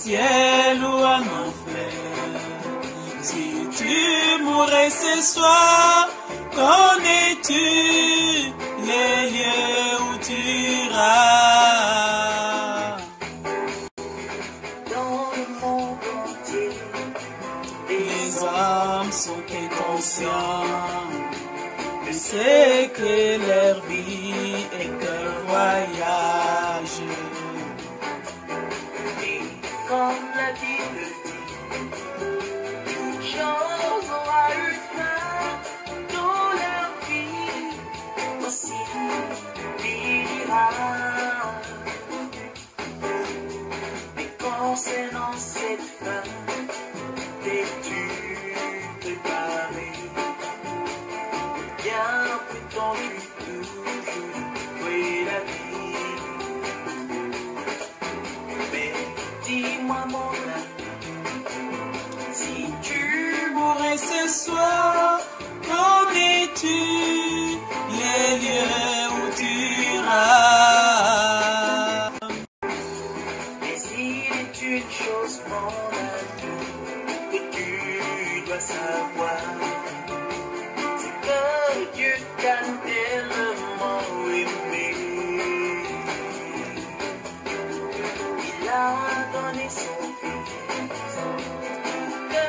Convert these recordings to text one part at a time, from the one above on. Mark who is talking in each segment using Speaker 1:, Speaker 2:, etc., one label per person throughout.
Speaker 1: ciel ou en enfer. Si tu mourrais ce soir, connais-tu les lieux où tu iras?
Speaker 2: Dans le monde entier,
Speaker 1: Les hommes sont inconscients de ce que leur vie est un voyage.
Speaker 2: et comme la Bible dit, toute chose aura une fin dans leur vie, aussi finira. Mais concernant cette fin, t'es-tu préparé? Bien prétendu toujours jouer la vie. Mais dis-moi mon ami, si tu
Speaker 1: Mourrais ce soir, connais-tu les lieux où tu iras?
Speaker 2: mais il est une chose mon ami que tu dois savoir, c'est que Dieu t'a tellement aimé. Il a donné son Fils, que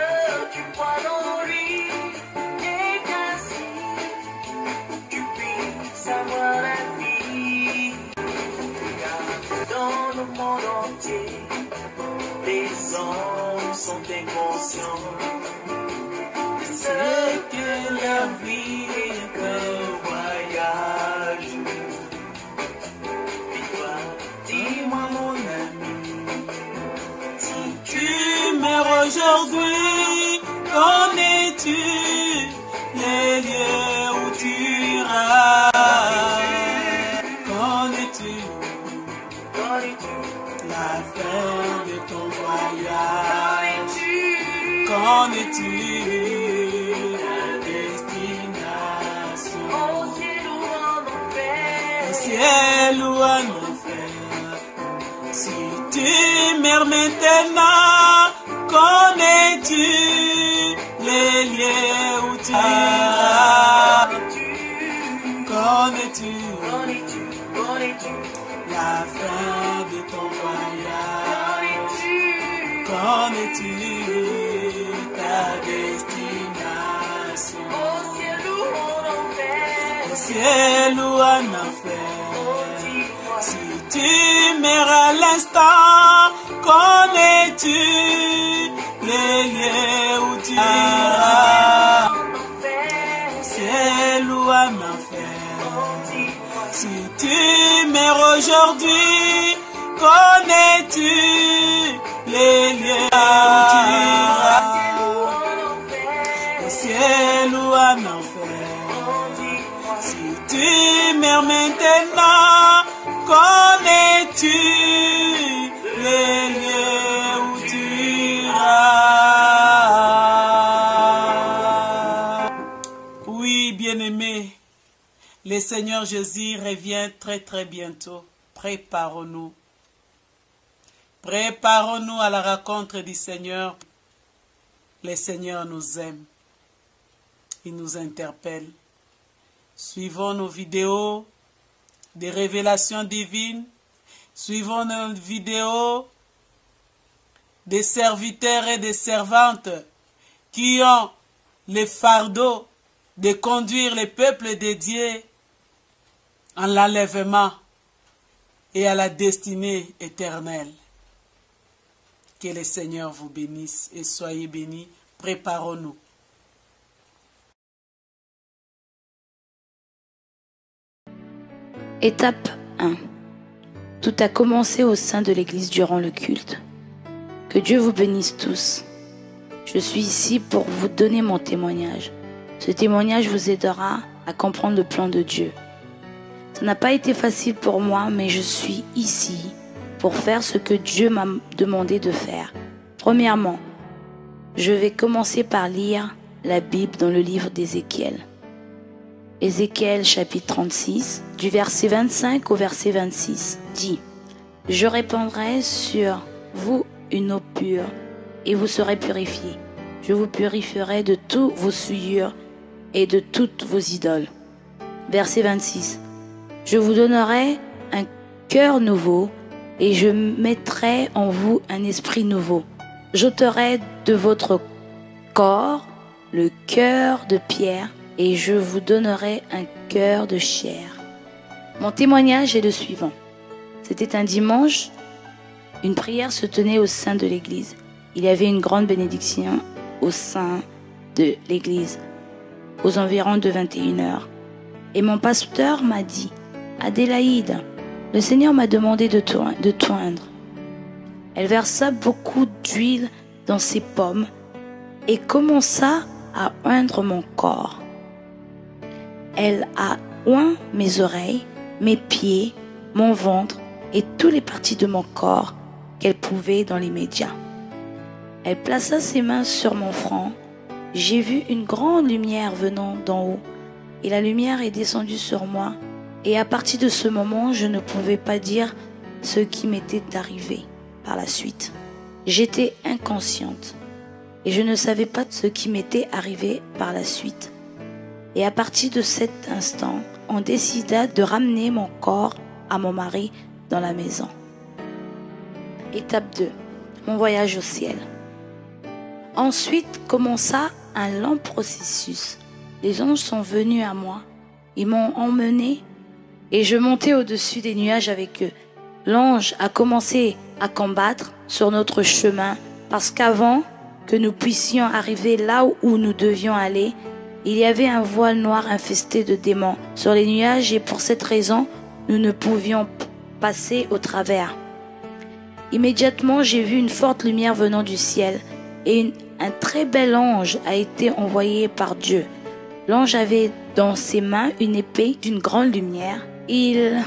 Speaker 2: tu crois dans lui, et qu'ainsi tu puisses avoir la vie. Car dans le monde entier, les hommes sont inconscients de ce que leur vie est un voyage. Et toi, dis-moi mon ami, si
Speaker 1: Tu meurs aujourd'hui, connais-tu les lieux où tu iras? Connais-tu
Speaker 2: connais-tu,
Speaker 1: la fin de ton voyage?
Speaker 2: connais-tu,
Speaker 1: Connais-tu la destination?
Speaker 2: au ciel ou en enfer,
Speaker 1: Au ciel ou en enfer? Si tu meurs maintenant, connais-tu les lieux où tu iras? Connais-tu
Speaker 2: connais-tu, connais-tu,
Speaker 1: la fin de ton voyage?
Speaker 2: connais-tu,
Speaker 1: Connais-tu ta destination?
Speaker 2: au ciel ou en enfer,
Speaker 1: Au ciel ou en enfer?
Speaker 2: dis-moi,
Speaker 1: Si tu meurs à l'instant, connais-tu les lieux où tu iras?
Speaker 2: en enfer,
Speaker 1: Ciel ou en enfer?
Speaker 2: dis-moi,
Speaker 1: Si tu meurs aujourd'hui, connais-tu les lieux où tu iras? Au ciel ou en enfer? Si tu meurs maintenant, connais-tu les lieux où tu iras? Oui, bien-aimés, le Seigneur Jésus revient très très bientôt. Préparons-nous. Préparons-nous à la rencontre du Seigneur. Le Seigneur nous aime. Il nous interpelle. Suivons nos vidéos des révélations divines. Suivons nos vidéos des serviteurs et des servantes qui ont le fardeau de conduire le peuple de Dieu en l'enlèvement et à la destinée éternelle. Que le Seigneur vous bénisse et soyez bénis. Préparons-nous.
Speaker 3: Étape 1. Tout a commencé au sein de l'Église durant le culte. Que Dieu vous bénisse tous. Je suis ici pour vous donner mon témoignage. Ce témoignage vous aidera à comprendre le plan de Dieu. Ça n'a pas été facile pour moi, mais je suis ici pour faire ce que Dieu m'a demandé de faire. Premièrement, je vais commencer par lire la Bible dans le livre d'Ézéchiel. Ézéchiel chapitre 36, du verset 25 au verset 26, dit « Je répandrai sur vous une eau pure, et vous serez purifiés. Je vous purifierai de toutes vos souillures et de toutes vos idoles. Verset 26. Je vous donnerai un cœur nouveau, et je mettrai en vous un esprit nouveau. J'ôterai de votre corps le cœur de pierre, et je vous donnerai un cœur de chair. Mon témoignage est le suivant. C'était un dimanche, une prière se tenait au sein de l'église. Il y avait une grande bénédiction au sein de l'église, aux environs de 21h. Et mon pasteur m'a dit, Adélaïde, le Seigneur m'a demandé de t'oindre. Elle versa beaucoup d'huile dans ses pommes et commença à oindre mon corps. Elle a oint mes oreilles, mes pieds, mon ventre et toutes les parties de mon corps qu'elle pouvait dans l'immédiat. Elle plaça ses mains sur mon front. J'ai vu une grande lumière venant d'en haut et la lumière est descendue sur moi. Et à partir de ce moment, je ne pouvais pas dire ce qui m'était arrivé par la suite. J'étais inconsciente et je ne savais pas ce qui m'était arrivé par la suite. Et à partir de cet instant, on décida de ramener mon corps à mon mari dans la maison. Étape 2. Mon voyage au ciel. Ensuite commença un long processus. Les anges sont venus à moi. Ils m'ont emmené et je montais au-dessus des nuages avec eux. L'ange a commencé à combattre sur notre chemin parce qu'avant que nous puissions arriver là où nous devions aller, il y avait un voile noir infesté de démons sur les nuages et pour cette raison, nous ne pouvions passer au travers. Immédiatement, j'ai vu une forte lumière venant du ciel et un très bel ange a été envoyé par Dieu. L'ange avait dans ses mains une épée d'une grande lumière. Il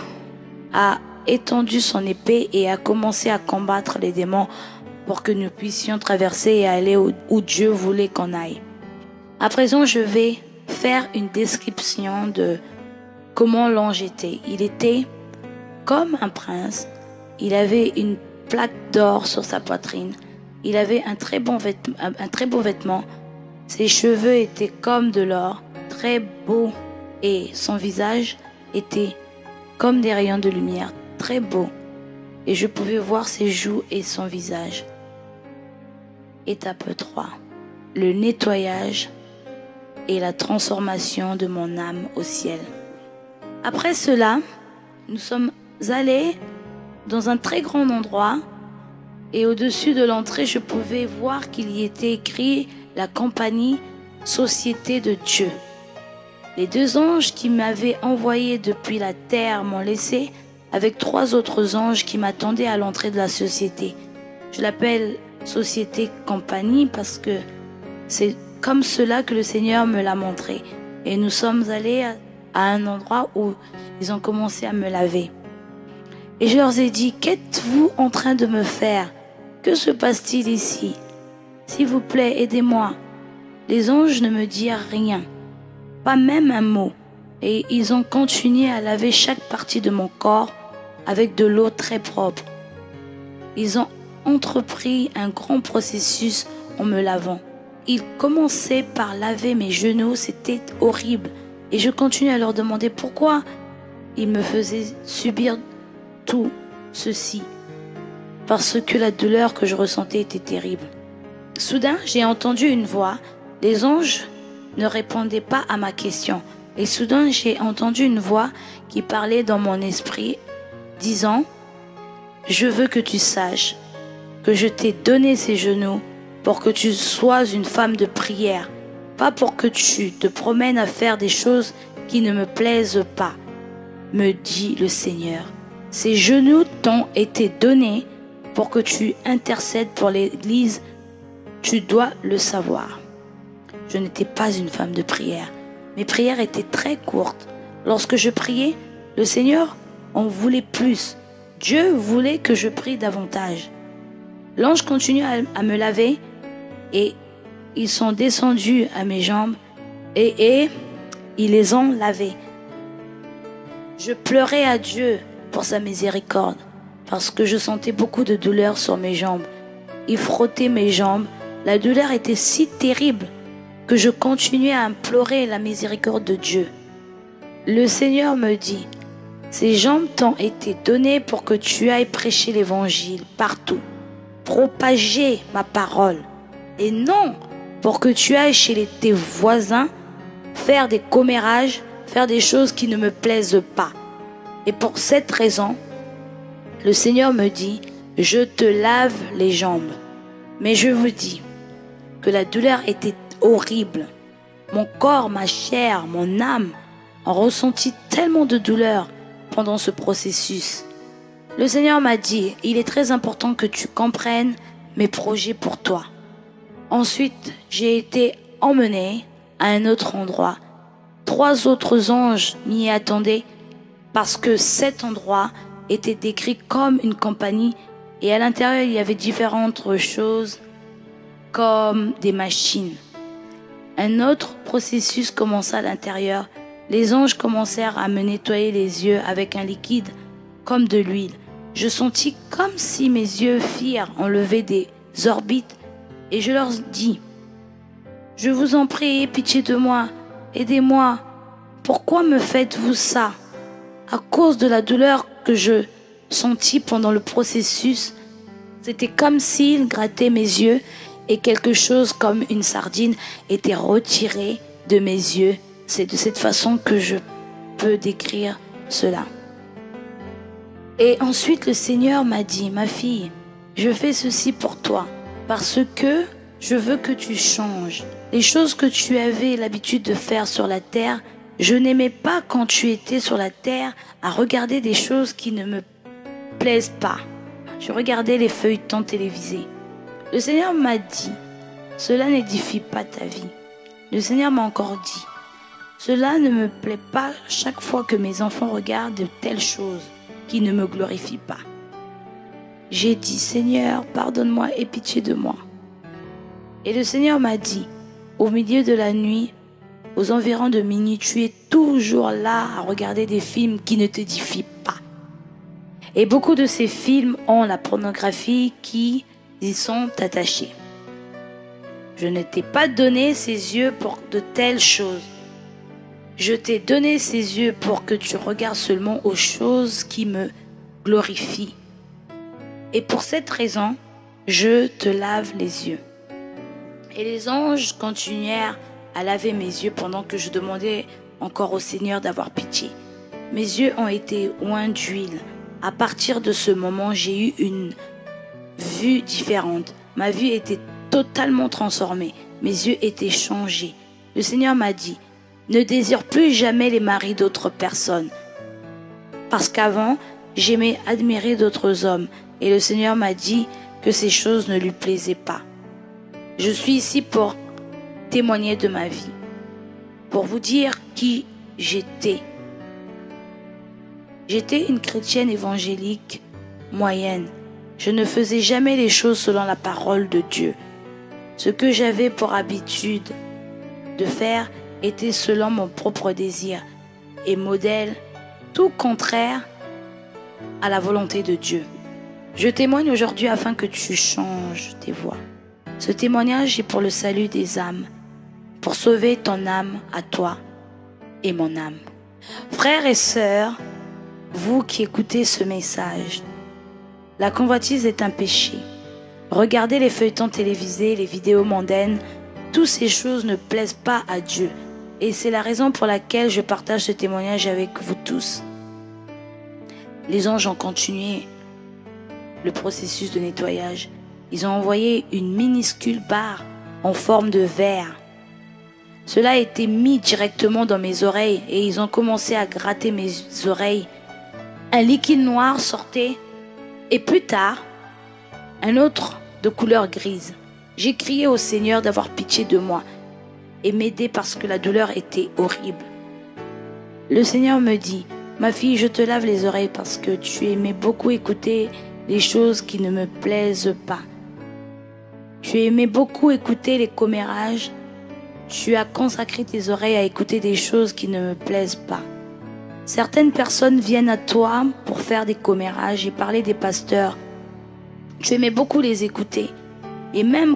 Speaker 3: a étendu son épée et a commencé à combattre les démons pour que nous puissions traverser et aller où Dieu voulait qu'on aille. À présent, je vais faire une description de comment l'ange était. Il était comme un prince. Il avait une plaque d'or sur sa poitrine. Il avait un très beau vêtement. Ses cheveux étaient comme de l'or, très beau, et son visage était comme des rayons de lumière, très beau. Et je pouvais voir ses joues et son visage. Étape 3. Le nettoyage et la transformation de mon âme au ciel. Après cela, nous sommes allés dans un très grand endroit et au-dessus de l'entrée, je pouvais voir qu'il y était écrit la compagnie Société de Dieu. Les deux anges qui m'avaient envoyé depuis la terre m'ont laissé avec 3 autres anges qui m'attendaient à l'entrée de la société. Je l'appelle Société Compagnie parce que c'est comme cela que le Seigneur me l'a montré. Et nous sommes allés à un endroit où ils ont commencé à me laver. Et je leur ai dit, qu'êtes-vous en train de me faire? Que se passe-t-il ici? S'il vous plaît, aidez-moi. Les anges ne me dirent rien, pas même un mot. Et ils ont continué à laver chaque partie de mon corps avec de l'eau très propre. Ils ont entrepris un grand processus en me lavant. Ils commençaient par laver mes genoux, c'était horrible. Et je continuais à leur demander pourquoi ils me faisaient subir tout ceci. Parce que la douleur que je ressentais était terrible. Soudain, j'ai entendu une voix. Les anges ne répondaient pas à ma question. Et soudain, j'ai entendu une voix qui parlait dans mon esprit, disant « Je veux que tu saches que je t'ai donné ces genoux pour que tu sois une femme de prière, pas pour que tu te promènes à faire des choses qui ne me plaisent pas, me dit le Seigneur. Ces genoux t'ont été donnés pour que tu intercèdes pour l'Église. Tu dois le savoir. » Je n'étais pas une femme de prière. Mes prières étaient très courtes. Lorsque je priais, le Seigneur en voulait plus. Dieu voulait que je prie davantage. L'ange continuait à me laver et ils sont descendus à mes jambes et ils les ont lavées. Je pleurais à Dieu pour sa miséricorde parce que je sentais beaucoup de douleur sur mes jambes. il frottait mes jambes. La douleur était si terrible que je continuais à implorer la miséricorde de Dieu. Le Seigneur me dit, ces jambes t'ont été données pour que tu ailles prêcher l'évangile partout, propager ma parole, et non pour que tu ailles chez tes voisins faire des commérages, faire des choses qui ne me plaisent pas. Et pour cette raison, le Seigneur me dit, je te lave les jambes. Mais je vous dis que la douleur était horrible. Mon corps, ma chair, mon âme ont ressenti tellement de douleur pendant ce processus. Le Seigneur m'a dit, il est très important que tu comprennes mes projets pour toi. Ensuite, j'ai été emmenée à un autre endroit. 3 autres anges m'y attendaient parce que cet endroit était décrit comme une compagnie et à l'intérieur il y avait différentes choses comme des machines. Un autre processus commença à l'intérieur. Les anges commencèrent à me nettoyer les yeux avec un liquide comme de l'huile. Je sentis comme si mes yeux firent enlever des orbites et je leur dis, je vous en prie, ayez pitié de moi, aidez-moi. Pourquoi me faites-vous ça? À cause de la douleur que je sentis pendant le processus, c'était comme s'il grattait mes yeux et quelque chose comme une sardine était retiré de mes yeux. C'est de cette façon que je peux décrire cela. Et ensuite le Seigneur m'a dit, ma fille, je fais ceci pour toi parce que je veux que tu changes. Les choses que tu avais l'habitude de faire sur la terre, je n'aimais pas quand tu étais sur la terre à regarder des choses qui ne me plaisent pas. Je regardais les feuilletons télévisés. Le Seigneur m'a dit, cela n'édifie pas ta vie. Le Seigneur m'a encore dit, cela ne me plaît pas chaque fois que mes enfants regardent de telles choses qui ne me glorifient pas. J'ai dit, Seigneur, pardonne-moi et pitié de moi. Et le Seigneur m'a dit, au milieu de la nuit, aux environs de minuit, tu es toujours là à regarder des films qui ne t'édifient pas. Et beaucoup de ces films ont la pornographie qui y sont attachés. Je ne t'ai pas donné ces yeux pour de telles choses. Je t'ai donné ces yeux pour que tu regardes seulement aux choses qui me glorifient. Et pour cette raison, je te lave les yeux. Et les anges continuèrent à laver mes yeux pendant que je demandais encore au Seigneur d'avoir pitié. Mes yeux ont été oints d'huile. À partir de ce moment, j'ai eu une vue différente. Ma vue était totalement transformée. Mes yeux étaient changés. Le Seigneur m'a dit, ne désire plus jamais les maris d'autres personnes. Parce qu'avant, j'aimais admirer d'autres hommes. Et le Seigneur m'a dit que ces choses ne lui plaisaient pas. Je suis ici pour témoigner de ma vie, pour vous dire qui j'étais. J'étais une chrétienne évangélique moyenne. Je ne faisais jamais les choses selon la parole de Dieu. Ce que j'avais pour habitude de faire était selon mon propre désir et modèle, tout contraire à la volonté de Dieu. Je témoigne aujourd'hui afin que tu changes tes voies. Ce témoignage est pour le salut des âmes, pour sauver ton âme à toi et mon âme. Frères et sœurs, vous qui écoutez ce message, la convoitise est un péché. Regardez les feuilletons télévisés, les vidéos mondaines, toutes ces choses ne plaisent pas à Dieu. Et c'est la raison pour laquelle je partage ce témoignage avec vous tous. Les anges ont continué le processus de nettoyage. Ils ont envoyé une minuscule barre en forme de verre. Cela a été mis directement dans mes oreilles et ils ont commencé à gratter mes oreilles. Un liquide noir sortait et plus tard, un autre de couleur grise. J'ai crié au Seigneur d'avoir pitié de moi et m'aider parce que la douleur était horrible. Le Seigneur me dit, ma fille, je te lave les oreilles parce que tu aimais beaucoup écouter les choses qui ne me plaisent pas. Tu aimais beaucoup écouter les commérages. Tu as consacré tes oreilles à écouter des choses qui ne me plaisent pas. Certaines personnes viennent à toi pour faire des commérages et parler des pasteurs. Tu aimais beaucoup les écouter. Et même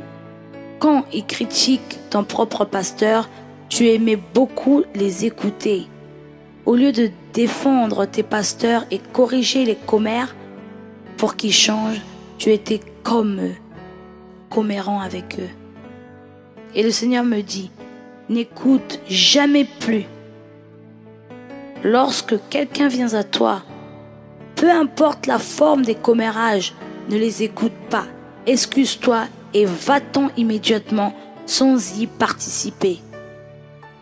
Speaker 3: quand ils critiquent ton propre pasteur, tu aimais beaucoup les écouter. Au lieu de défendre tes pasteurs et corriger les commères pour qu'ils changent, tu étais comme eux, commérant avec eux. Et le Seigneur me dit, n'écoute jamais plus. Lorsque quelqu'un vient à toi, peu importe la forme des commérages, ne les écoute pas. Excuse-toi et va-t'en immédiatement sans y participer.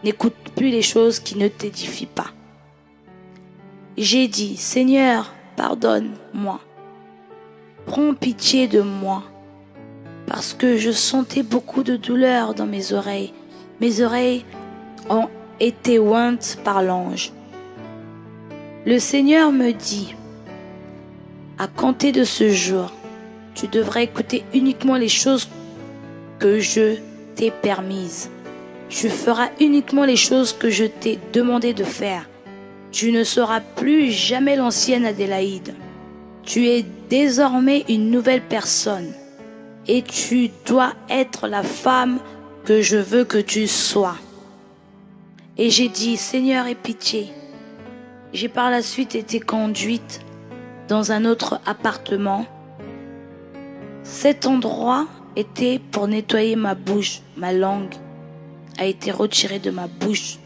Speaker 3: N'écoute plus les choses qui ne t'édifient pas. J'ai dit, Seigneur, pardonne-moi. Prends pitié de moi, parce que je sentais beaucoup de douleur dans mes oreilles. Mes oreilles ont été ointes par l'ange. Le Seigneur me dit, à compter de ce jour, tu devrais écouter uniquement les choses que je t'ai permises. Tu feras uniquement les choses que je t'ai demandé de faire. Tu ne seras plus jamais l'ancienne Adélaïde. Tu es désormais une nouvelle personne et tu dois être la femme que je veux que tu sois. Et j'ai dit, Seigneur, aie pitié. J'ai par la suite été conduite dans un autre appartement. Cet endroit était pour nettoyer ma bouche. Ma langue a été retirée de ma bouche.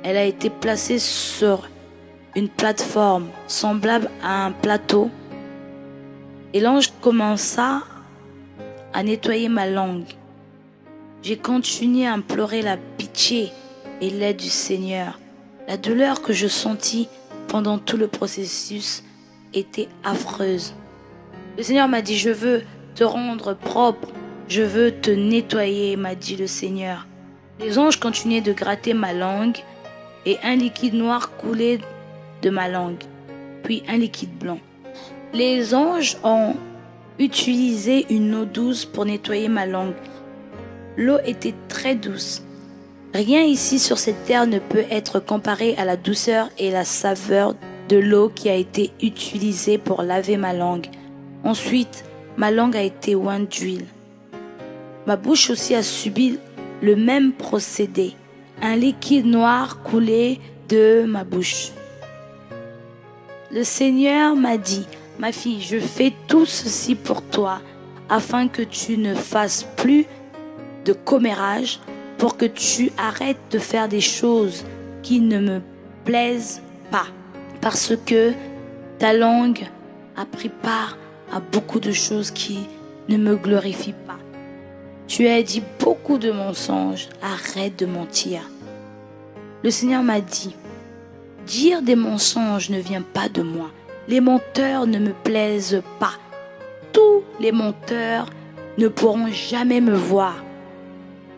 Speaker 3: Elle a été placée sur une plateforme semblable à un plateau. Et l'ange commença à nettoyer ma langue. J'ai continué à implorer la pitié et l'aide du Seigneur. La douleur que je sentis pendant tout le processus était affreuse. Le Seigneur m'a dit, je veux te rendre propre, je veux te nettoyer, m'a dit le Seigneur. Les anges continuaient de gratter ma langue et un liquide noir coulait de ma langue, puis un liquide blanc. Les anges ont utilisé une eau douce pour nettoyer ma langue. L'eau était très douce. Rien ici sur cette terre ne peut être comparé à la douceur et la saveur de l'eau qui a été utilisée pour laver ma langue. Ensuite, ma langue a été ointe d'huile. Ma bouche aussi a subi le même procédé. Un liquide noir coulait de ma bouche. Le Seigneur m'a dit, ma fille, je fais tout ceci pour toi, afin que tu ne fasses plus de commérage, pour que tu arrêtes de faire des choses qui ne me plaisent pas, parce que ta langue a pris part à beaucoup de choses qui ne me glorifient pas. Tu as dit beaucoup de mensonges, arrête de mentir. Le Seigneur m'a dit, dire des mensonges ne vient pas de moi. Les menteurs ne me plaisent pas. Tous les menteurs ne pourront jamais me voir.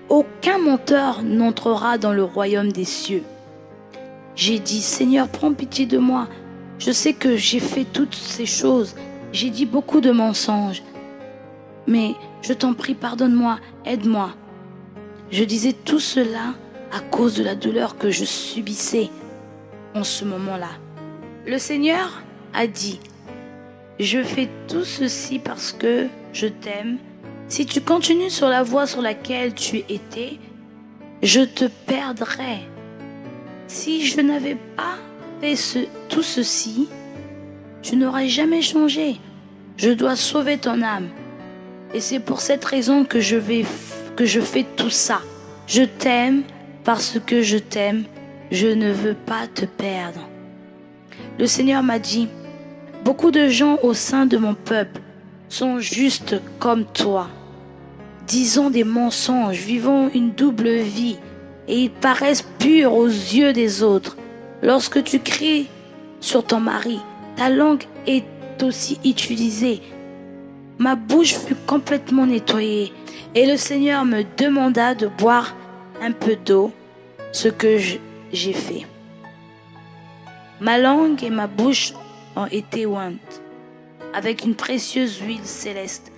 Speaker 3: Aucun menteur n'entrera dans le royaume des cieux. J'ai dit, Seigneur, prends pitié de moi. Je sais que j'ai fait toutes ces choses. J'ai dit beaucoup de mensonges. Mais je t'en prie, pardonne-moi, aide-moi. Je disais tout cela à cause de la douleur que je subissais en ce moment-là. Le Seigneur a dit, je fais tout ceci parce que je t'aime. Si tu continues sur la voie sur laquelle tu étais, je te perdrai. Si je n'avais pas fait tout ceci, tu n'aurais jamais changé. Je dois sauver ton âme. Et c'est pour cette raison que je fais tout ça. Je t'aime parce que je t'aime. Je ne veux pas te perdre. Le Seigneur m'a dit, beaucoup de gens au sein de mon peuple sont justes comme toi. Disons des mensonges, vivons une double vie, et ils paraissent purs aux yeux des autres. Lorsque tu cries sur ton mari, ta langue est aussi utilisée. Ma bouche fut complètement nettoyée, et le Seigneur me demanda de boire un peu d'eau, ce que j'ai fait. Ma langue et ma bouche ont été ointes, avec une précieuse huile céleste.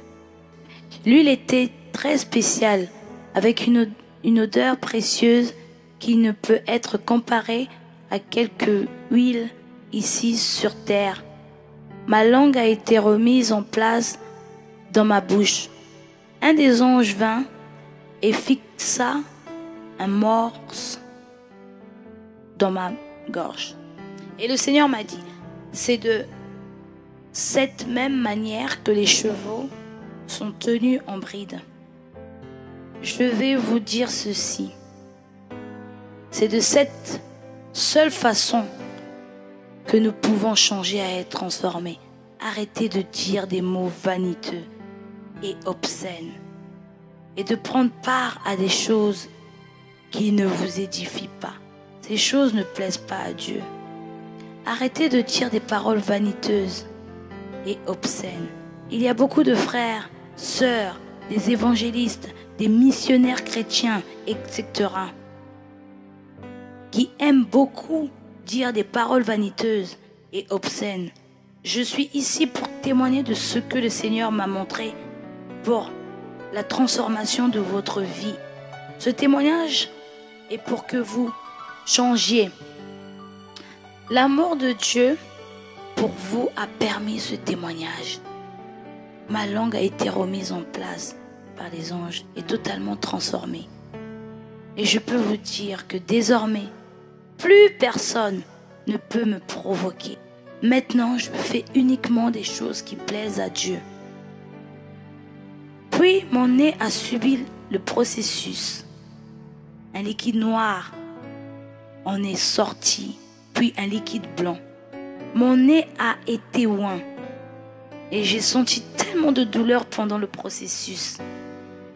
Speaker 3: L'huile était très spéciale, avec une odeur précieuse qui ne peut être comparée à quelque huile ici sur terre. Ma langue a été remise en place dans ma bouche. un des anges vint et fixa un morse dans ma gorge. Et le Seigneur m'a dit, c'est de cette même manière que les chevaux sont tenus en bride. Je vais vous dire ceci. C'est de cette seule façon que nous pouvons changer à être transformés. Arrêtez de dire des mots vaniteux et obscènes et de prendre part à des choses qui ne vous édifient pas. Ces choses ne plaisent pas à Dieu. Arrêtez de dire des paroles vaniteuses et obscènes. Il y a beaucoup de frères, sœurs, des évangélistes, des missionnaires chrétiens, etc., qui aiment beaucoup dire des paroles vaniteuses et obscènes. Je suis ici pour témoigner de ce que le Seigneur m'a montré pour la transformation de votre vie. Ce témoignage est pour que vous changiez. L'amour de Dieu pour vous a permis ce témoignage. Ma langue a été remise en place par les anges et totalement transformée. Et je peux vous dire que désormais, plus personne ne peut me provoquer. Maintenant, je fais uniquement des choses qui plaisent à Dieu. Puis, mon nez a subi le processus. Un liquide noir en est sorti, puis un liquide blanc. Mon nez a été oint et j'ai senti tellement de douleur pendant le processus.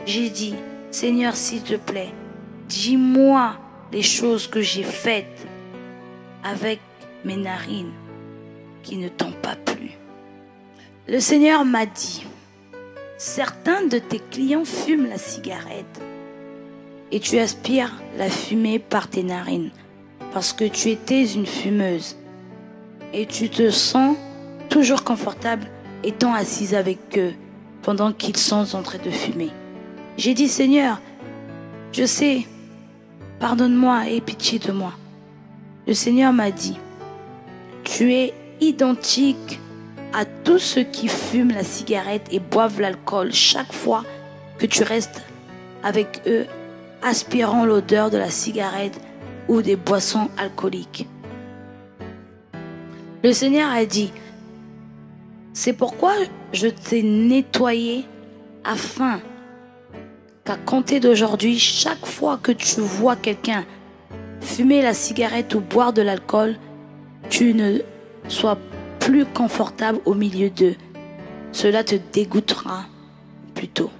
Speaker 3: J'ai dit, Seigneur, s'il te plaît, dis-moi les choses que j'ai faites avec mes narines qui ne t'ont pas plu. Le Seigneur m'a dit, certains de tes clients fument la cigarette et tu aspires la fumée par tes narines parce que tu étais une fumeuse et tu te sens toujours confortable étant assise avec eux pendant qu'ils sont en train de fumer. J'ai dit, Seigneur, je sais, pardonne-moi et aie pitié de moi. Le Seigneur m'a dit, tu es identique à tous ceux qui fument la cigarette et boivent l'alcool chaque fois que tu restes avec eux, aspirant l'odeur de la cigarette ou des boissons alcooliques. Le Seigneur a dit, c'est pourquoi je t'ai nettoyé afin qu'à compter d'aujourd'hui, chaque fois que tu vois quelqu'un fumer la cigarette ou boire de l'alcool, tu ne sois plus confortable au milieu d'eux. Cela te dégoûtera plutôt.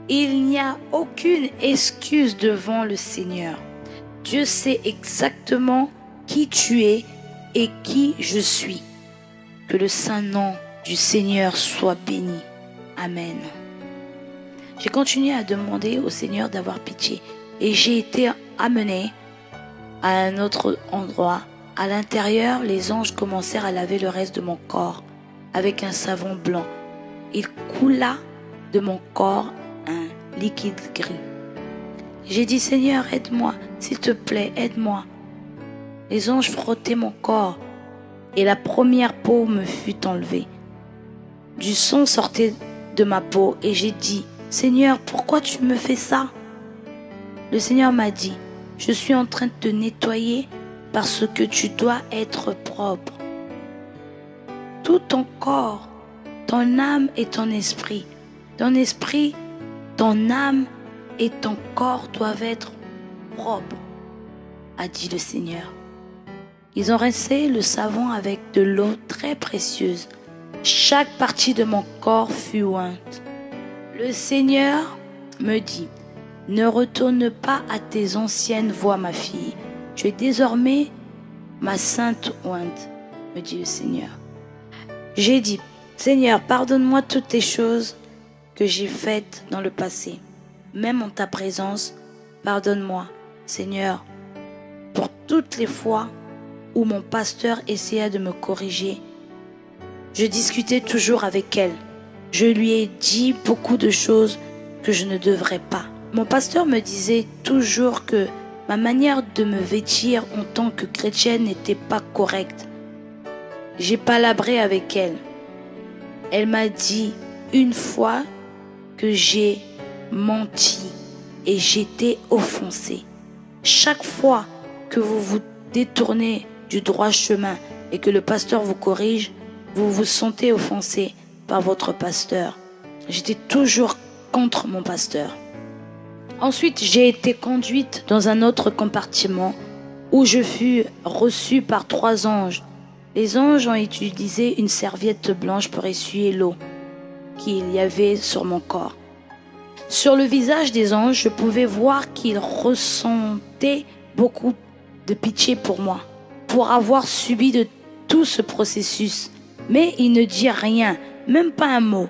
Speaker 3: Il n'y a aucune excuse devant le Seigneur. Dieu sait exactement qui tu es et qui je suis. Que le saint nom du Seigneur soit béni. Amen. J'ai continué à demander au Seigneur d'avoir pitié et j'ai été amené à un autre endroit. À l'intérieur, les anges commencèrent à laver le reste de mon corps avec un savon blanc. Il coula de mon corps un liquide gris. J'ai dit, Seigneur, aide-moi, s'il te plaît, aide-moi. Les anges frottaient mon corps et la première peau me fut enlevée. Du sang sortait de ma peau et j'ai dit, Seigneur, pourquoi tu me fais ça? Le Seigneur m'a dit, je suis en train de te nettoyer parce que tu dois être propre. Tout ton corps, ton âme et ton esprit, ton âme et ton corps doivent être propres, a dit le Seigneur. Ils ont rincé le savon avec de l'eau très précieuse. Chaque partie de mon corps fut ointe. Le Seigneur me dit, ne retourne pas à tes anciennes voies, ma fille. Tu es désormais ma sainte ointe, me dit le Seigneur. J'ai dit, Seigneur, pardonne-moi toutes les choses que j'ai faites dans le passé. Même en ta présence, pardonne-moi, Seigneur, pour toutes les fois où mon pasteur essaya de me corriger. Je discutais toujours avec elle. Je lui ai dit beaucoup de choses que je ne devrais pas. Mon pasteur me disait toujours que ma manière de me vêtir en tant que chrétienne n'était pas correcte. J'ai palabré avec elle. Elle m'a dit une fois que j'ai menti et j'étais offensé. Chaque fois que vous vous détournez du droit chemin et que le pasteur vous corrige, vous vous sentez offensé par votre pasteur. J'étais toujours contre mon pasteur. Ensuite, j'ai été conduite dans un autre compartiment où je fus reçue par 3 anges. Les anges ont utilisé une serviette blanche pour essuyer l'eau qu'il y avait sur mon corps. Sur le visage des anges, je pouvais voir qu'ils ressentaient beaucoup de pitié pour moi, pour avoir subi de tout ce processus. Mais ils ne dirent rien, même pas un mot.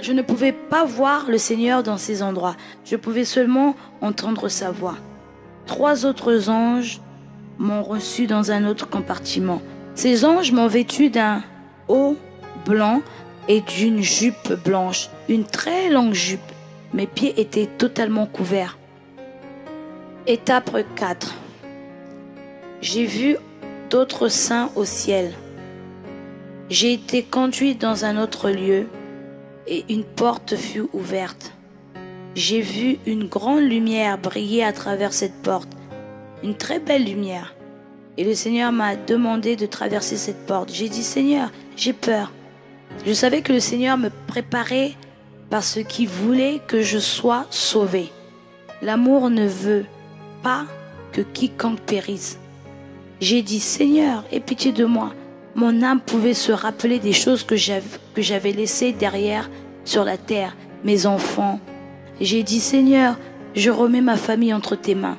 Speaker 3: Je ne pouvais pas voir le Seigneur dans ces endroits. Je pouvais seulement entendre sa voix. 3 autres anges m'ont reçu dans un autre compartiment. Ces anges m'ont vêtu d'un haut blanc et d'une jupe blanche, une très longue jupe. Mes pieds étaient totalement couverts. Étape 4. J'ai vu d'autres saints au ciel. J'ai été conduit dans un autre lieu et une porte fut ouverte. J'ai vu une grande lumière briller à travers cette porte, une très belle lumière. Et le Seigneur m'a demandé de traverser cette porte. J'ai dit, Seigneur, j'ai peur. Je savais que le Seigneur me préparait parce qu'il voulait que je sois sauvé. L'amour ne veut pas que quiconque périsse. J'ai dit, Seigneur, aie pitié de moi. Mon âme pouvait se rappeler des choses que j'avais laissées derrière sur la terre, mes enfants. J'ai dit, Seigneur, je remets ma famille entre tes mains.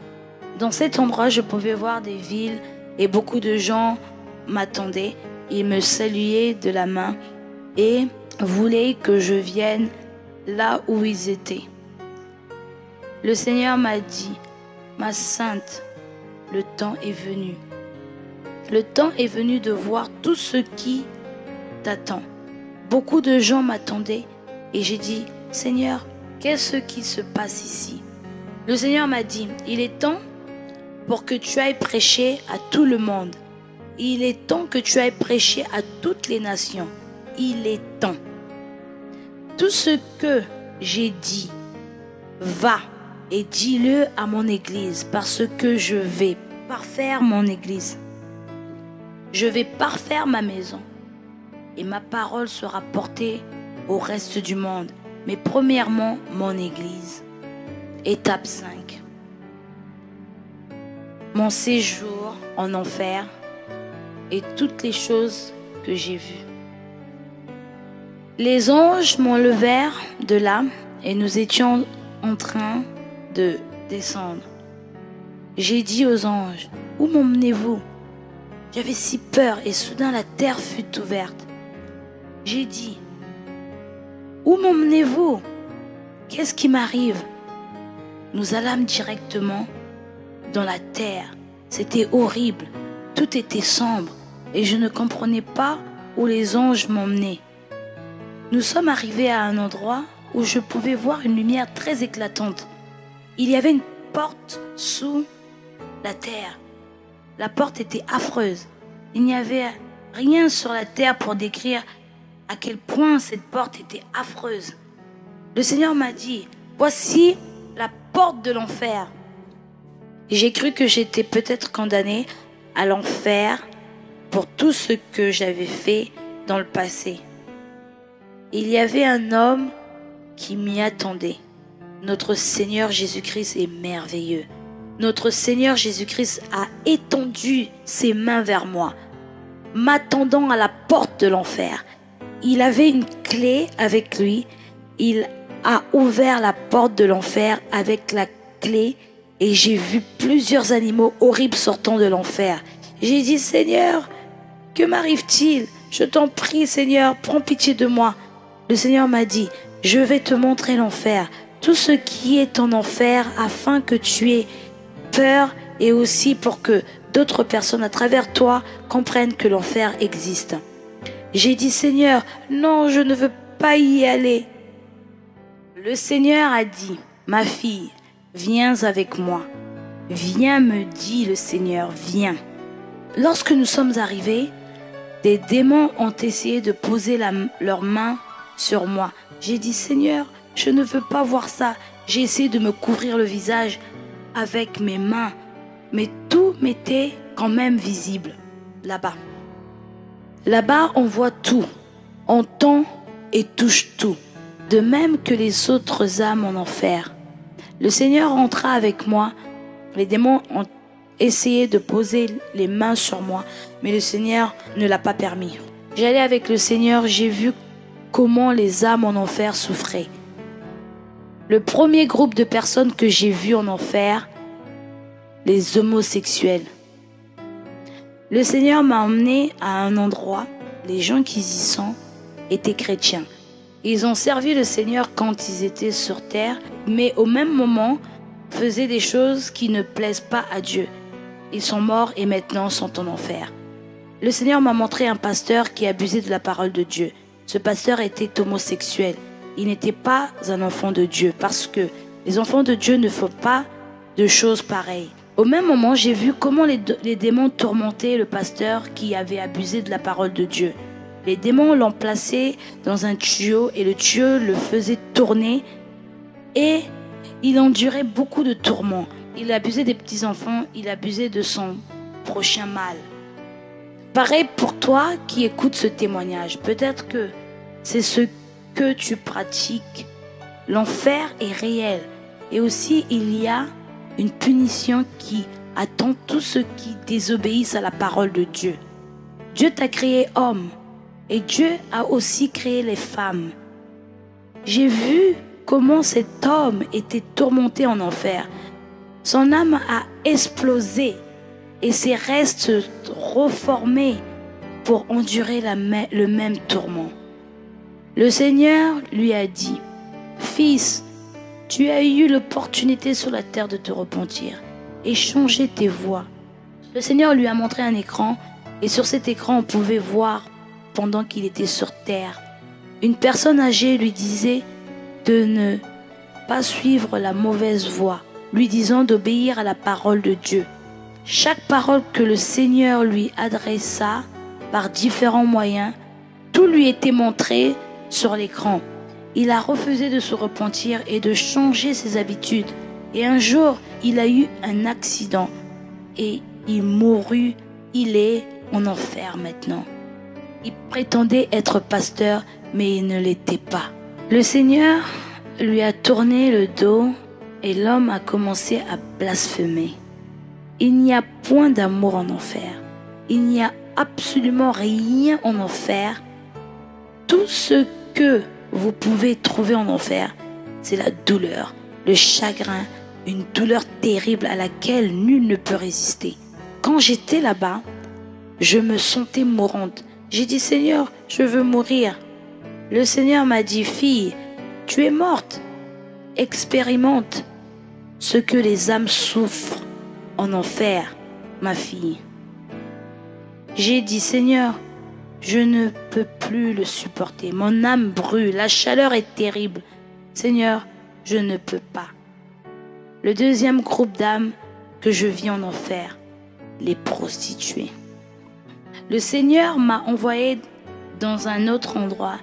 Speaker 3: Dans cet endroit, je pouvais voir des villes et beaucoup de gens m'attendaient. Ils me saluaient de la main et voulaient que je vienne là où ils étaient. Le Seigneur m'a dit, ma sainte, le temps est venu. Le temps est venu de voir tout ce qui t'attend. Beaucoup de gens m'attendaient et j'ai dit, Seigneur, qu'est-ce qui se passe ici? Le Seigneur m'a dit, il est temps pour que tu ailles prêcher à tout le monde. Il est temps que tu ailles prêcher à toutes les nations. Il est temps. Tout ce que j'ai dit, va et dis-le à mon église parce que je vais parfaire mon église. Je vais parfaire ma maison et ma parole sera portée au reste du monde. Mais premièrement, mon église. Étape 5. Mon séjour en enfer et toutes les choses que j'ai vues. Les anges m'enlevèrent de là et nous étions en train de descendre. J'ai dit aux anges, où m'emmenez-vous? J'avais si peur et soudain la terre fut ouverte. J'ai dit, où m'emmenez-vous? Qu'est-ce qui m'arrive? Nous allâmes directement dans la terre. C'était horrible, tout était sombre et je ne comprenais pas où les anges m'emmenaient. Nous sommes arrivés à un endroit où je pouvais voir une lumière très éclatante. Il y avait une porte sous la terre. La porte était affreuse. Il n'y avait rien sur la terre pour décrire à quel point cette porte était affreuse. Le Seigneur m'a dit, voici la porte de l'enfer. J'ai cru que j'étais peut-être condamné à l'enfer pour tout ce que j'avais fait dans le passé. Il y avait un homme qui m'y attendait. Notre Seigneur Jésus-Christ est merveilleux. Notre Seigneur Jésus-Christ a étendu ses mains vers moi, m'attendant à la porte de l'enfer. Il avait une clé avec lui. Il a ouvert la porte de l'enfer avec la clé et j'ai vu plusieurs animaux horribles sortant de l'enfer. J'ai dit, Seigneur, que m'arrive-t-il? Je t'en prie, Seigneur, prends pitié de moi. Le Seigneur m'a dit, je vais te montrer l'enfer, tout ce qui est en enfer afin que tu aies peur et aussi pour que d'autres personnes à travers toi comprennent que l'enfer existe. J'ai dit, Seigneur, non, je ne veux pas y aller. Le Seigneur a dit, ma fille, viens avec moi. Viens, me dit le Seigneur, viens. Lorsque nous sommes arrivés, des démons ont essayé de poser leurs mains sur moi. J'ai dit, Seigneur, je ne veux pas voir ça. J'ai essayé de me couvrir le visage avec mes mains, mais tout m'était quand même visible là-bas. Là-bas, on voit tout, on entend et touche tout, de même que les autres âmes en enfer. Le Seigneur entra avec moi. Les démons ont essayé de poser les mains sur moi, mais le Seigneur ne l'a pas permis. J'allais avec le Seigneur, j'ai vu comment les âmes en enfer souffraient. Le premier groupe de personnes que j'ai vu en enfer, les homosexuels. Le Seigneur m'a emmené à un endroit, les gens qui y sont étaient chrétiens. Ils ont servi le Seigneur quand ils étaient sur terre, mais au même moment faisaient des choses qui ne plaisent pas à Dieu. Ils sont morts et maintenant sont en enfer. Le Seigneur m'a montré un pasteur qui abusait de la parole de Dieu. Ce pasteur était homosexuel. Il n'était pas un enfant de Dieu parce que les enfants de Dieu ne font pas de choses pareilles. Au même moment, j'ai vu comment les démons tourmentaient le pasteur qui avait abusé de la parole de Dieu. Les démons l'ont placé dans un tuyau et le tuyau le faisait tourner et il endurait beaucoup de tourments. Il abusait des petits-enfants, il abusait de son prochain mâle. Pareil pour toi qui écoutes ce témoignage. Peut-être que c'est ce que tu pratiques. L'enfer est réel. Et aussi, il y a une punition qui attend tous ceux qui désobéissent à la parole de Dieu. Dieu t'a créé homme. Et Dieu a aussi créé les femmes. J'ai vu comment cet homme était tourmenté en enfer. Son âme a explosé et ses restes se reformés pour endurer le même tourment. Le Seigneur lui a dit, « Fils, tu as eu l'opportunité sur la terre de te repentir et changer tes voies. » Le Seigneur lui a montré un écran et sur cet écran on pouvait voir pendant qu'il était sur terre. Une personne âgée lui disait de ne pas suivre la mauvaise voie, lui disant d'obéir à la parole de Dieu. Chaque parole que le Seigneur lui adressa par différents moyens, tout lui était montré sur l'écran. Il a refusé de se repentir et de changer ses habitudes. Et un jour, il a eu un accident et il mourut. Il est en enfer maintenant. Il prétendait être pasteur, mais il ne l'était pas. Le Seigneur lui a tourné le dos et l'homme a commencé à blasphémer. Il n'y a point d'amour en enfer. Il n'y a absolument rien en enfer. Tout ce que vous pouvez trouver en enfer, c'est la douleur, le chagrin, une douleur terrible à laquelle nul ne peut résister. Quand j'étais là-bas, je me sentais mourante. J'ai dit, Seigneur, je veux mourir. Le Seigneur m'a dit, fille, tu es morte. Expérimente ce que les âmes souffrent en enfer, ma fille. J'ai dit, Seigneur, je ne peux plus le supporter. Mon âme brûle, la chaleur est terrible. Seigneur, je ne peux pas. Le deuxième groupe d'âmes que je vis en enfer, les prostituées. Le Seigneur m'a envoyé dans un autre endroit.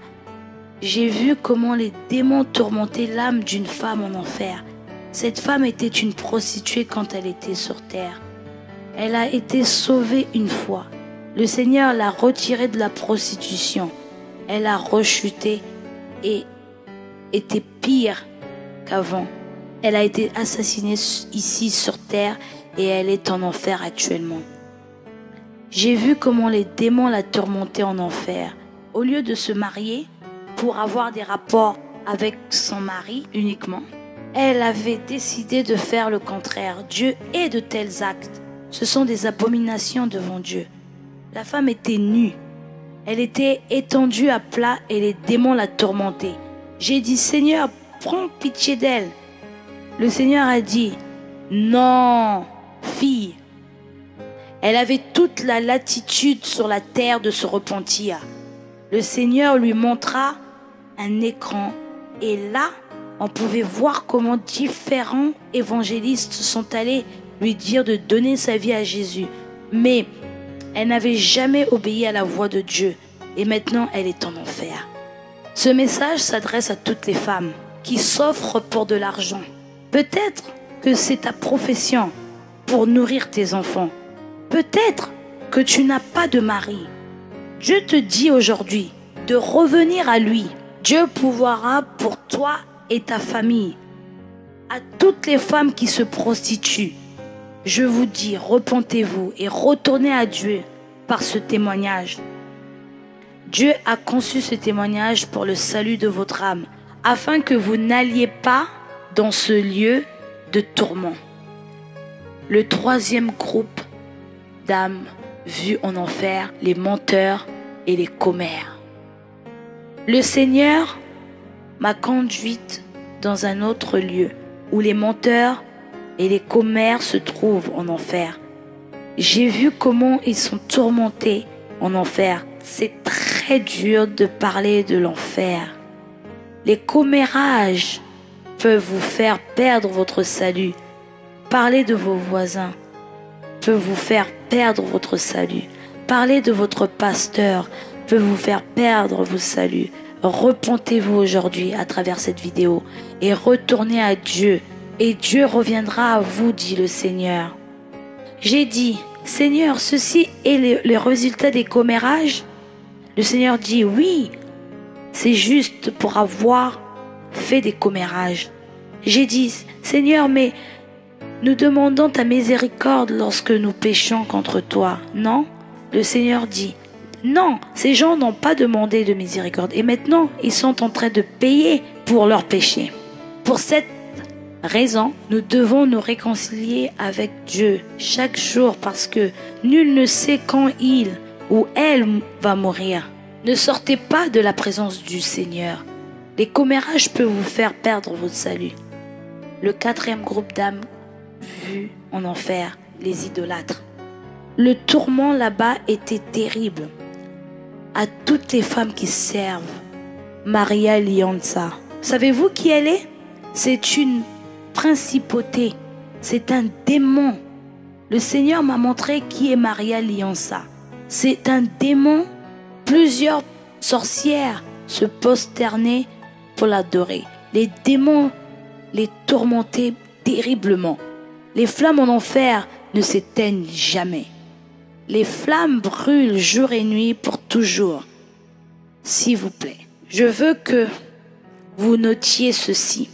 Speaker 3: J'ai vu comment les démons tourmentaient l'âme d'une femme en enfer. Cette femme était une prostituée quand elle était sur terre. Elle a été sauvée une fois. Le Seigneur l'a retirée de la prostitution. Elle a rechuté et était pire qu'avant. Elle a été assassinée ici sur terre et elle est en enfer actuellement. J'ai vu comment les démons la tourmentaient en enfer. Au lieu de se marier pour avoir des rapports avec son mari uniquement, elle avait décidé de faire le contraire. Dieu hait de tels actes. Ce sont des abominations devant Dieu. La femme était nue. Elle était étendue à plat et les démons la tourmentaient. J'ai dit, Seigneur, prends pitié d'elle. Le Seigneur a dit, non, fille. Elle avait toute la latitude sur la terre de se repentir. Le Seigneur lui montra un écran et là, on pouvait voir comment différents évangélistes sont allés lui dire de donner sa vie à Jésus. Mais elle n'avait jamais obéi à la voix de Dieu et maintenant elle est en enfer. Ce message s'adresse à toutes les femmes. qui s'offrent pour de l'argent. Peut-être que c'est ta profession pour nourrir tes enfants. Peut-être que tu n'as pas de mari. Dieu te dit aujourd'hui de revenir à lui. Dieu pourvoira pour toi et ta famille. À toutes les femmes qui se prostituent, je vous dis, repentez-vous et retournez à Dieu par ce témoignage. Dieu a conçu ce témoignage pour le salut de votre âme, afin que vous n'alliez pas dans ce lieu de tourment. Le troisième groupe d'âmes vues en enfer, les menteurs et les commères. Le Seigneur m'a conduite dans un autre lieu où les menteurs et les commères se trouvent en enfer. J'ai vu comment ils sont tourmentés en enfer. C'est très dur de parler de l'enfer. Les commérages peuvent vous faire perdre votre salut. Parler de vos voisins peut vous faire perdre votre salut. Parler de votre pasteur peut vous faire perdre vos saluts. Repentez-vous aujourd'hui à travers cette vidéo et retournez à Dieu. Et Dieu reviendra à vous, dit le Seigneur. J'ai dit, Seigneur, ceci est le résultat des commérages? Le Seigneur dit, oui, c'est juste pour avoir fait des commérages. J'ai dit, Seigneur, mais nous demandons ta miséricorde lorsque nous péchons contre toi, non? Le Seigneur dit, non, ces gens n'ont pas demandé de miséricorde et maintenant ils sont en train de payer pour leurs péchés. Pour cette raison, nous devons nous réconcilier avec Dieu chaque jour parce que nul ne sait quand il ou elle va mourir. Ne sortez pas de la présence du Seigneur. Les commérages peuvent vous faire perdre votre salut. Le quatrième groupe d'âmes vues en enfer, les idolâtres. Le tourment là-bas était terrible. À toutes les femmes qui servent Maria Lianza. Savez-vous qui elle est? C'est une principauté. C'est un démon. Le Seigneur m'a montré qui est Maria Lianza. C'est un démon. Plusieurs sorcières se prosternaient pour l'adorer. Les démons les tourmentaient terriblement. Les flammes en enfer ne s'éteignent jamais. Les flammes brûlent jour et nuit pour toujours. S'il vous plaît, je veux que vous notiez ceci.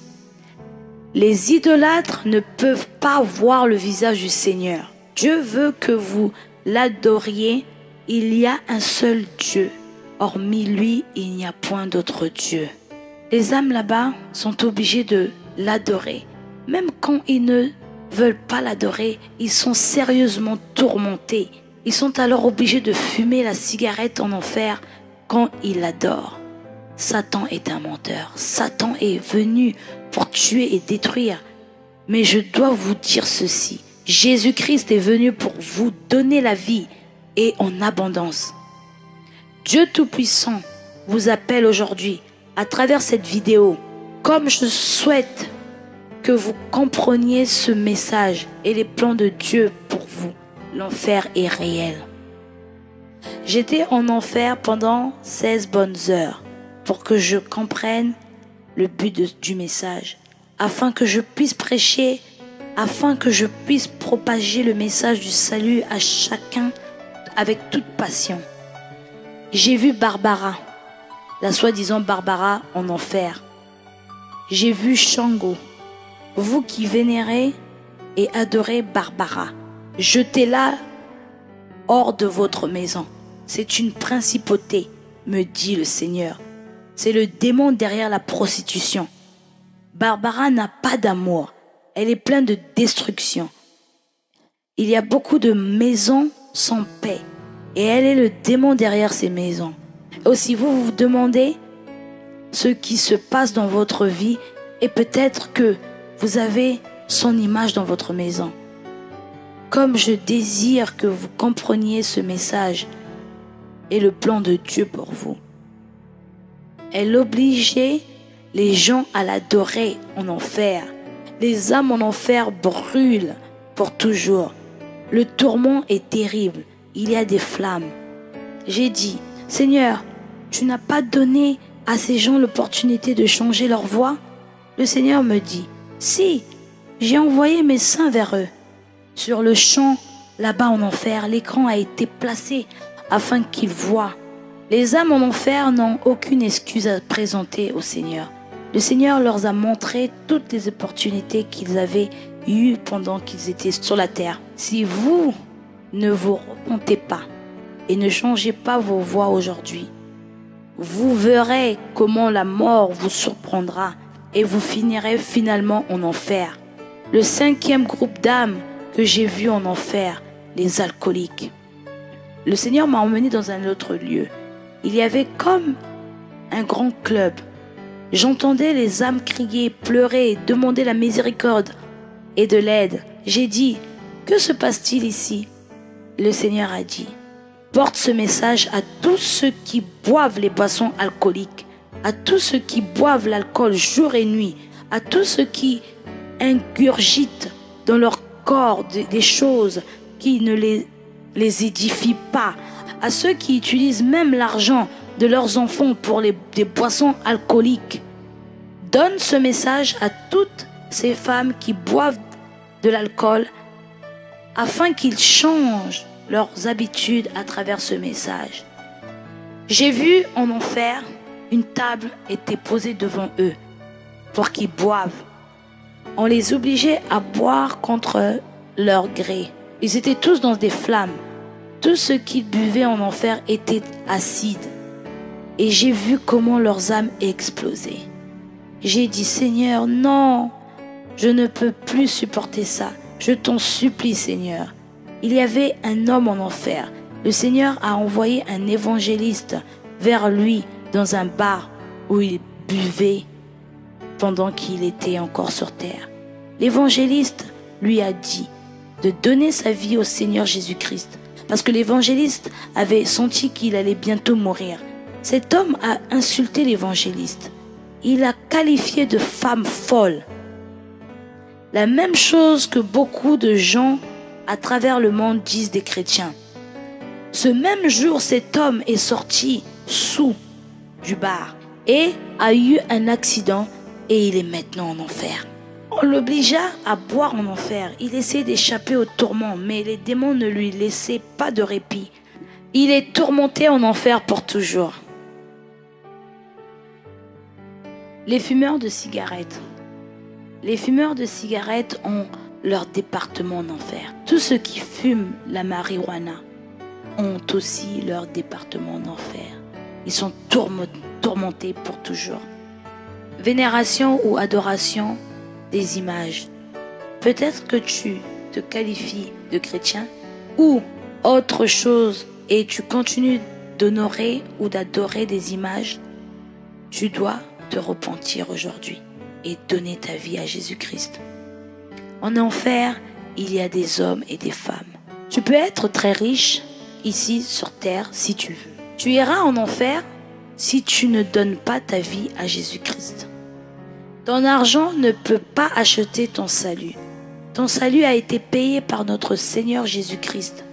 Speaker 3: Les idolâtres ne peuvent pas voir le visage du Seigneur. Dieu veut que vous l'adoriez. Il y a un seul Dieu. Hormis lui, il n'y a point d'autre Dieu. Les âmes là-bas sont obligées de l'adorer. Même quand ils ne veulent pas l'adorer, ils sont sérieusement tourmentés. Ils sont alors obligés de fumer la cigarette en enfer quand ils l'adorent. Satan est un menteur. Satan est venu pour tuer et détruire. Mais je dois vous dire ceci. Jésus-Christ est venu pour vous donner la vie et en abondance. Dieu Tout-Puissant vous appelle aujourd'hui à travers cette vidéo. Comme je souhaite que vous compreniez ce message et les plans de Dieu pour vous, l'enfer est réel. J'étais en enfer pendant 16 bonnes heures pour que je comprenne le but du message, afin que je puisse prêcher, afin que je puisse propager le message du salut à chacun avec toute passion. J'ai vu Barbara, la soi-disant Barbara en enfer. J'ai vu Shango. Vous qui vénérez et adorez Barbara, jetez-la hors de votre maison. C'est une principauté, me dit le Seigneur. C'est le démon derrière la prostitution. Barbara n'a pas d'amour. Elle est pleine de destruction. Il y a beaucoup de maisons sans paix. Et elle est le démon derrière ces maisons. Aussi, vous vous demandez ce qui se passe dans votre vie et peut-être que vous avez son image dans votre maison. Comme je désire que vous compreniez ce message et le plan de Dieu pour vous. Elle obligeait les gens à l'adorer en enfer. Les âmes en enfer brûlent pour toujours. Le tourment est terrible. Il y a des flammes. J'ai dit, Seigneur, tu n'as pas donné à ces gens l'opportunité de changer leur voie? Le Seigneur me dit, si, j'ai envoyé mes saints vers eux. Sur le champ, là-bas en enfer, l'écran a été placé afin qu'ils voient. Les âmes en enfer n'ont aucune excuse à présenter au Seigneur. Le Seigneur leur a montré toutes les opportunités qu'ils avaient eues pendant qu'ils étaient sur la terre. Si vous ne vous repentez pas et ne changez pas vos voies aujourd'hui, vous verrez comment la mort vous surprendra et vous finirez finalement en enfer. Le 5e groupe d'âmes que j'ai vu en enfer, les alcooliques. Le Seigneur m'a emmené dans un autre lieu. Il y avait comme un grand club. J'entendais les âmes crier, pleurer, demander la miséricorde et de l'aide. J'ai dit, que se passe-t-il ici? Le Seigneur a dit, porte ce message à tous ceux qui boivent les boissons alcooliques, à tous ceux qui boivent l'alcool jour et nuit, à tous ceux qui ingurgitent dans leur corps des choses qui ne les édifient pas, à ceux qui utilisent même l'argent de leurs enfants pour des boissons alcooliques. Donne ce message à toutes ces femmes qui boivent de l'alcool afin qu'ils changent leurs habitudes à travers ce message. J'ai vu en enfer, une table était posée devant eux pour qu'ils boivent. On les obligeait à boire contre leur gré. Ils étaient tous dans des flammes. Tout ce qu'ils buvaient en enfer était acide. Et j'ai vu comment leurs âmes explosaient. J'ai dit, Seigneur, non, je ne peux plus supporter ça. Je t'en supplie, Seigneur. Il y avait un homme en enfer. Le Seigneur a envoyé un évangéliste vers lui dans un bar où il buvait pendant qu'il était encore sur terre. L'évangéliste lui a dit de donner sa vie au Seigneur Jésus-Christ parce que l'évangéliste avait senti qu'il allait bientôt mourir. Cet homme a insulté l'évangéliste. Il l'a qualifié de femme folle. La même chose que beaucoup de gens à travers le monde disent des chrétiens. Ce même jour, cet homme est sorti sous du bar et a eu un accident et il est maintenant en enfer. On l'obligea à boire en enfer. Il essayait d'échapper au tourment, mais les démons ne lui laissaient pas de répit. Il est tourmenté en enfer pour toujours. Les fumeurs de cigarettes. Les fumeurs de cigarettes ont leur département en enfer. Tous ceux qui fument la marijuana ont aussi leur département en enfer. Ils sont tourmentés pour toujours. Vénération ou adoration des images. Peut-être que tu te qualifies de chrétien ou autre chose et tu continues d'honorer ou d'adorer des images. Tu dois te repentir aujourd'hui et donner ta vie à Jésus-Christ. En enfer, il y a des hommes et des femmes. Tu peux être très riche ici sur terre si tu veux. Tu iras en enfer si tu ne donnes pas ta vie à Jésus-Christ. Ton argent ne peut pas acheter ton salut. Ton salut a été payé par notre Seigneur Jésus-Christ.